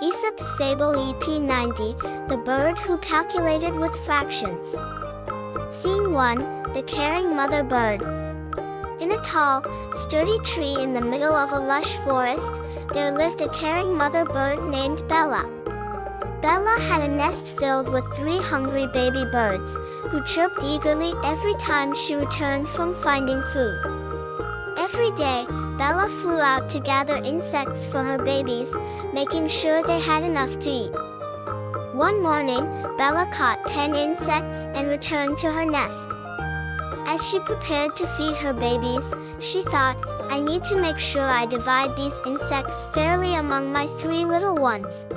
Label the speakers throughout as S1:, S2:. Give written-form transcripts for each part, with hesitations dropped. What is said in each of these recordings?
S1: Aesop's Fable EP90, The Bird Who Calculated with Fractions. Scene 1, The Caring Mother Bird. In a tall, sturdy tree in the middle of a lush forest, there lived a caring mother bird named Bella. Bella had a nest filled with 3 hungry baby birds, who chirped eagerly every time she returned from finding food. Every day, Bella flew out to gather insects for her babies, making sure they had enough to eat. One morning, Bella caught 10 insects and returned to her nest. As she prepared to feed her babies, she thought, I need to make sure I divide these insects fairly among my 3 little ones.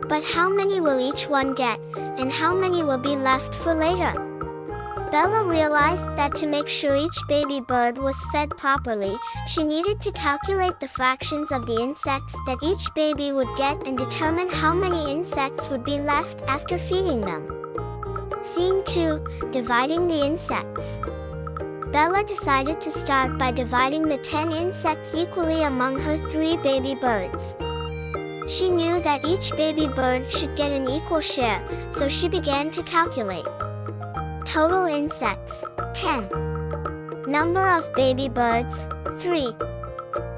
S1: But how many will each one get, and how many will be left for later? Bella realized that to make sure each baby bird was fed properly, she needed to calculate the fractions of the insects that each baby would get and determine how many insects would be left after feeding them. Scene 2, Dividing the Insects. Bella decided to start by dividing the 10 insects equally among her 3 baby birds. She knew that each baby bird should get an equal share, so she began to calculate. Total insects, 10. Number of baby birds, 3.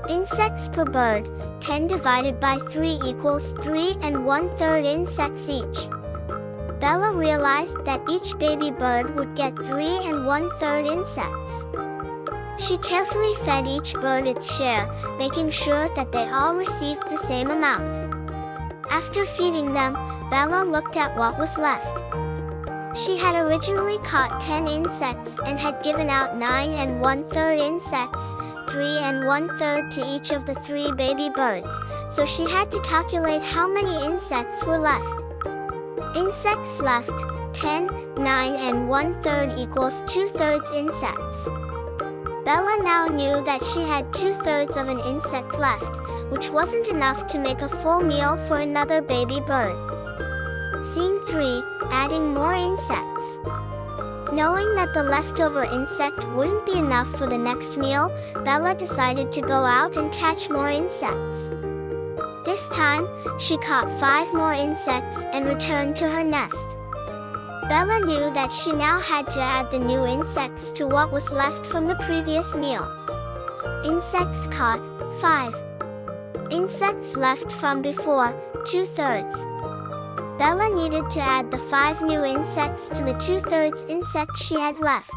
S1: Insects per bird, 10 divided by 3 equals 3 1/3 insects each. Bella realized that each baby bird would get 3 1/3 insects. She carefully fed each bird its share, making sure that they all received the same amount. After feeding them, Bella looked at what was left. She had originally caught 10 insects and had given out 9 1/3 insects, 3 1/3 to each of the 3 baby birds, so she had to calculate how many insects were left. Insects left, 10, 9 1/3 equals 2/3 insects. Bella now knew that she had 2/3 of an insect left, which wasn't enough to make a full meal for another baby bird. Scene 3, Adding more insects. Knowing that the leftover insect wouldn't be enough for the next meal, Bella decided to go out and catch more insects. This time, she caught 5 more insects and returned to her nest. Bella knew that she now had to add the new insects to what was left from the previous meal. Insects caught, 5. Insects left from before, 2/3. Bella needed to add the 5 new insects to the 2/3 insects she had left.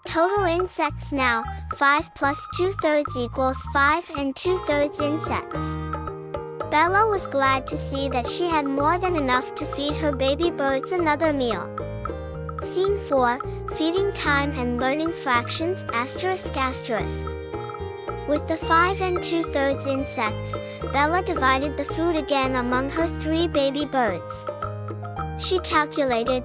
S1: Total insects now, 5 plus 2/3 equals 5 2/3 insects. Bella was glad to see that she had more than enough to feed her baby birds another meal. Scene 4, Feeding Time and Learning Fractions ****. With the 5 2/3 insects, Bella divided the food again among her 3 baby birds. She calculated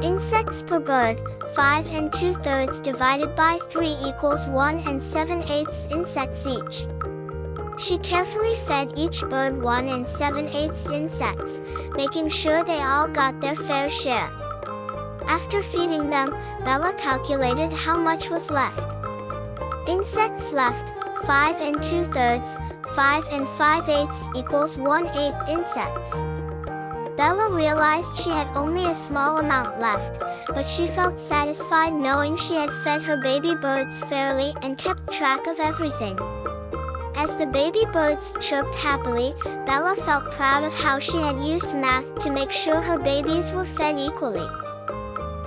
S1: insects per bird, 5 2/3 divided by 3 equals 1 7/8 insects each. She carefully fed each bird 1 7/8 insects, making sure they all got their fair share. After feeding them, Bella calculated how much was left. Insects left, 5 2/3, 5 5/8 equals 1/8 insects. Bella realized she had only a small amount left, but she felt satisfied knowing she had fed her baby birds fairly and kept track of everything. As the baby birds chirped happily, Bella felt proud of how she had used math to make sure her babies were fed equally.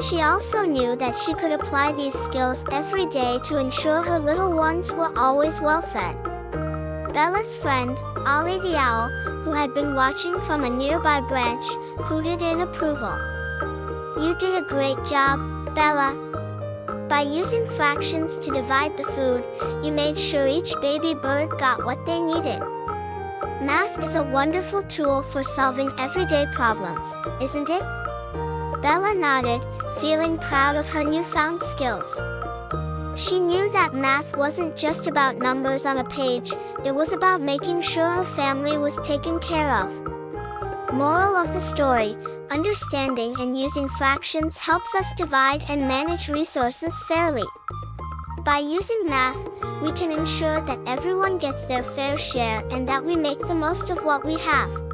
S1: She also knew that she could apply these skills every day to ensure her little ones were always well fed. Bella's friend, Ollie the owl, who had been watching from a nearby branch, hooted in approval. You did a great job, Bella. By using fractions to divide the food, you made sure each baby bird got what they needed. Math is a wonderful tool for solving everyday problems, isn't it? Bella nodded, feeling proud of her newfound skills. She knew that math wasn't just about numbers on a page, it was about making sure her family was taken care of. Moral of the story: understanding and using fractions helps us divide and manage resources fairly. By using math, we can ensure that everyone gets their fair share and that we make the most of what we have.